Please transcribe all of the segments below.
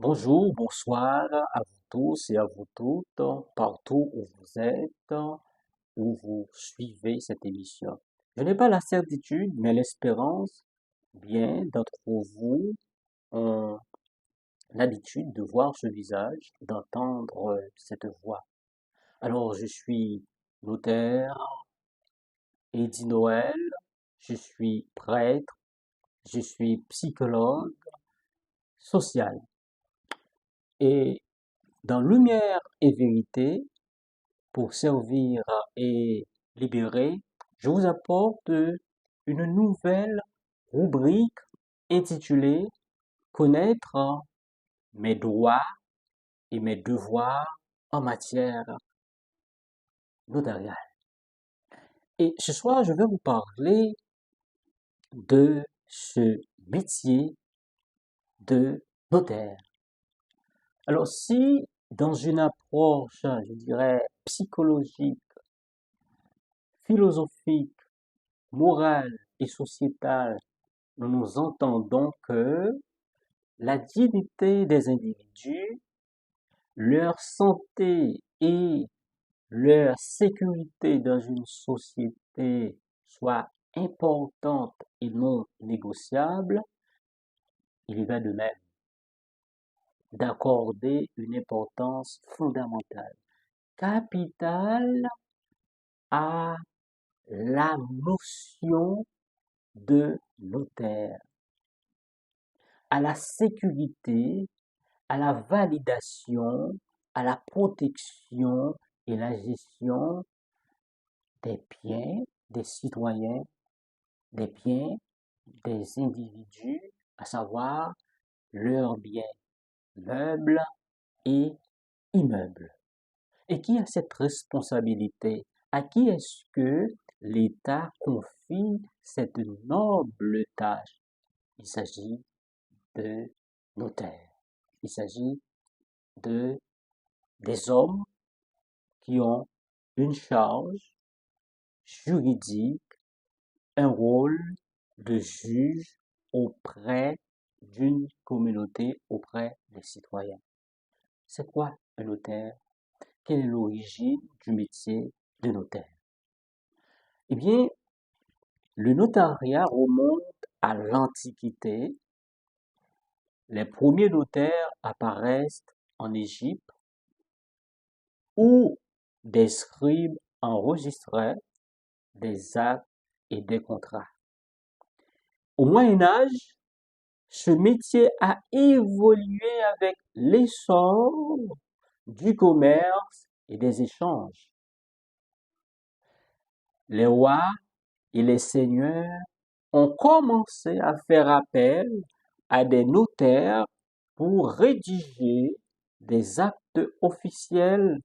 Bonjour, bonsoir à vous tous et à vous toutes, partout où vous êtes, où vous suivez cette émission. Je n'ai pas la certitude, mais l'espérance, bien d'entre vous ont l'habitude de voir ce visage, d'entendre cette voix. Alors, je suis notaire, Eddie Noël, je suis prêtre, je suis psychologue social. Et dans Lumière et Vérité, pour servir et libérer, je vous apporte une nouvelle rubrique intitulée Connaître mes droits et mes devoirs en matière notariale. Et ce soir, je vais vous parler de ce métier de notaire. Alors, si dans une approche, je dirais, psychologique, philosophique, morale et sociétale, nous entendons que la dignité des individus, leur santé et leur sécurité dans une société soit importante et non négociable, il va de même d'accorder une importance fondamentale, capitale à la notion de notaire, à la sécurité, à la validation, à la protection et la gestion des biens des citoyens, des biens des individus, à savoir leurs biens meubles et immeubles. Et qui a cette responsabilité? À qui est-ce que l'État confie cette noble tâche? Il s'agit de notaires. Il s'agit de des hommes qui ont une charge juridique, un rôle de juge auprès d'une communauté, auprès des citoyens. C'est quoi un notaire? Quelle est l'origine du métier de notaire? Eh bien, le notariat remonte à l'Antiquité. Les premiers notaires apparaissent en Égypte où des scribes enregistraient des actes et des contrats. Au Moyen Âge, ce métier a évolué avec l'essor du commerce et des échanges. Les rois et les seigneurs ont commencé à faire appel à des notaires pour rédiger des actes officiels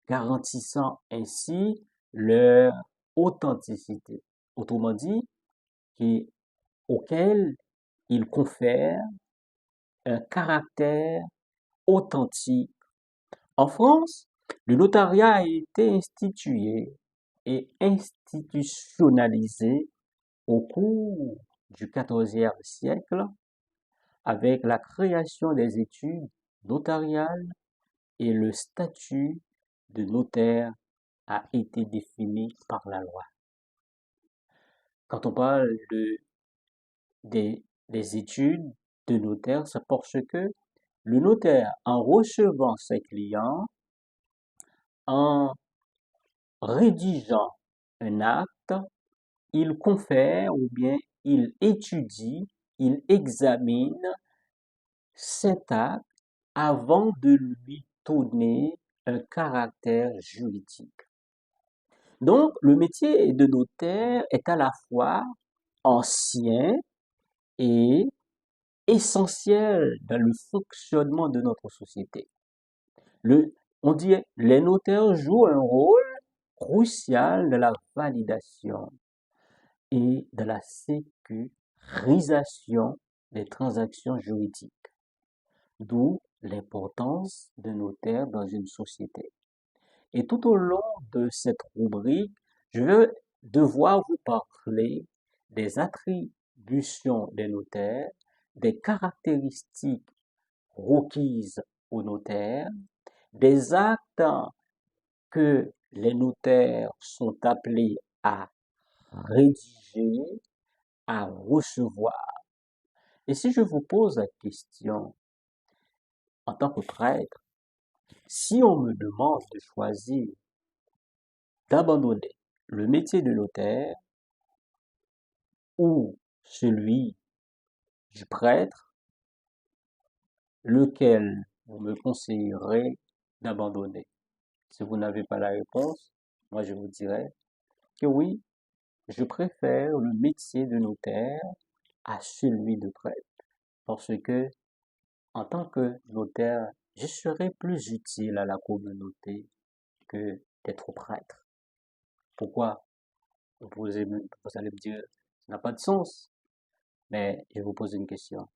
garantissant ainsi leur authenticité. Autrement dit, auquel ils confèrent un caractère authentique. En France, le notariat a été institué et institutionnalisé au cours du XIVe siècle avec la création des études notariales et le statut de notaire a été défini par la loi. Quand on parle des études de notaire, c'est parce que le notaire, en recevant ses clients, en rédigeant un acte, il confère ou bien il étudie, il examine cet acte avant de lui donner un caractère juridique. Donc, le métier de notaire est à la fois ancien et essentiel dans le fonctionnement de notre société. On dit les notaires jouent un rôle crucial dans la validation et de la sécurisation des transactions juridiques, d'où l'importance de notaires dans une société. Et tout au long de cette rubrique, je vais devoir vous parler des attributions des notaires, des caractéristiques requises au notaire, des actes que les notaires sont appelés à rédiger, à recevoir. Et si je vous pose la question, en tant que prêtre, si on me demande de choisir d'abandonner le métier de notaire ou celui du prêtre, lequel vous me conseillerez d'abandonner? Si vous n'avez pas la réponse, moi je vous dirais que oui, je préfère le métier de notaire à celui de prêtre. Parce que, en tant que notaire, je serai plus utile à la communauté que d'être prêtre. Pourquoi? Vous allez me dire, ça n'a pas de sens. Mais je vous pose une question.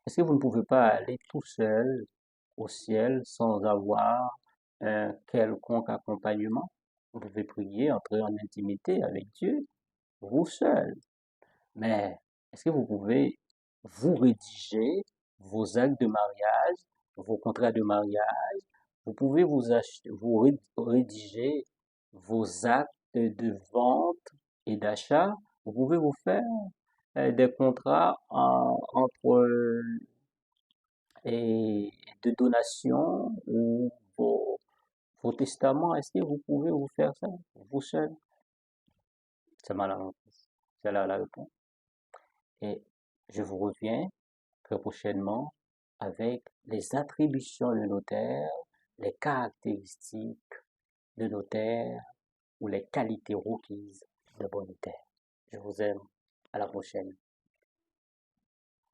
Est-ce que vous ne pouvez pas aller tout seul au ciel sans avoir un quelconque accompagnement? Vous pouvez prier, entrer en intimité avec Dieu, vous seul. Mais est-ce que vous pouvez vous rédiger vos actes de mariage, vos contrats de mariage? Vous pouvez rédiger vos actes de vente et d'achat. Vous pouvez vous faire des contrats entre et de donation ou vos testaments. Est-ce que vous pouvez vous faire ça vous seul? C'est mal la réponse. C'est là la réponse. Et je vous reviens très prochainement avec les attributions de notaire, les caractéristiques de notaire ou les qualités requises de bon notaire. Je vous aime. À la prochaine.